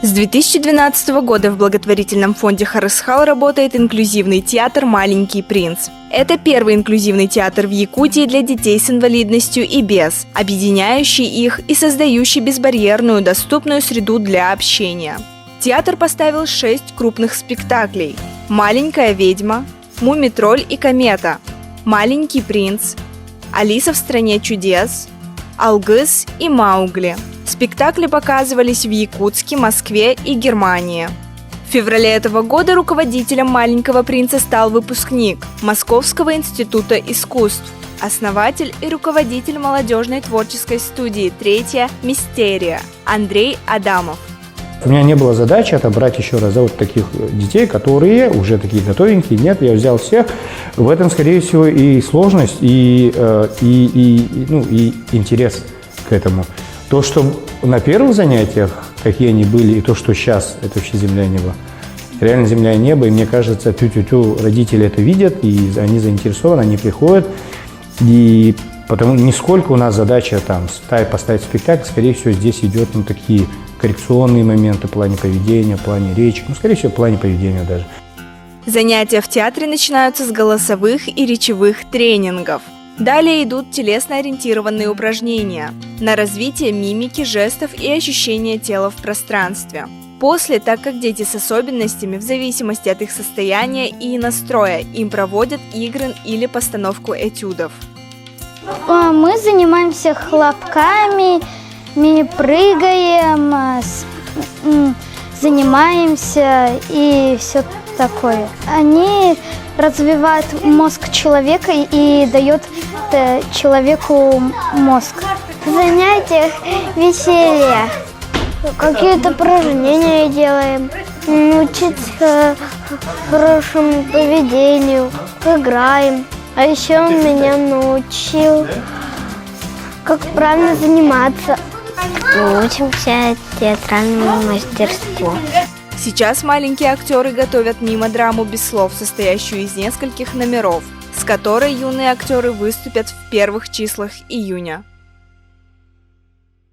С 2012 года в благотворительном фонде Харысхал работает инклюзивный театр «Маленький принц». Это первый инклюзивный театр в Якутии для детей с инвалидностью и без, объединяющий их и создающий безбарьерную, доступную среду для общения. Театр поставил 6 крупных спектаклей: «Маленькая ведьма», «Мумий-тролль и комета», «Маленький принц», «Алиса в стране чудес», «Алгыз» и «Маугли». Спектакли показывались в Якутске, Москве и Германии. В феврале этого года руководителем «Маленького принца» стал выпускник Московского института искусств, основатель и руководитель молодежной творческой студии «Третья Мистерия» Андрей Адамов. У меня не было задачи отобрать еще раз вот таких детей, которые уже такие готовенькие. Нет, я взял всех. В этом, скорее всего, и сложность, и интерес к этому. То, что на первых занятиях, какие они были, и то, что сейчас, это вообще земля и небо. Реально земля и небо, и мне кажется, родители это видят, и они заинтересованы, они приходят. И потому нисколько у нас задача там поставить спектакль, скорее всего, здесь идет такие коррекционные моменты в плане поведения, в плане речи, скорее всего, в плане поведения даже. Занятия в театре начинаются с голосовых и речевых тренингов. Далее идут телесно-ориентированные упражнения на развитие мимики, жестов и ощущения тела в пространстве. После, так как дети с особенностями, в зависимости от их состояния и настроя, им проводят игры или постановку этюдов. Мы занимаемся хлопками, прыгаем, занимаемся и все такое. Они развивают мозг человека и дают человеку мозг. В занятиях веселье. Какие-то упражнения делаем. Учиться хорошему поведению. Играем. А еще он меня научил, как правильно заниматься. Учимся театральному мастерству. Сейчас маленькие актеры готовят мимо-драму без слов, состоящую из нескольких номеров, с которой юные актеры выступят в первых числах июня.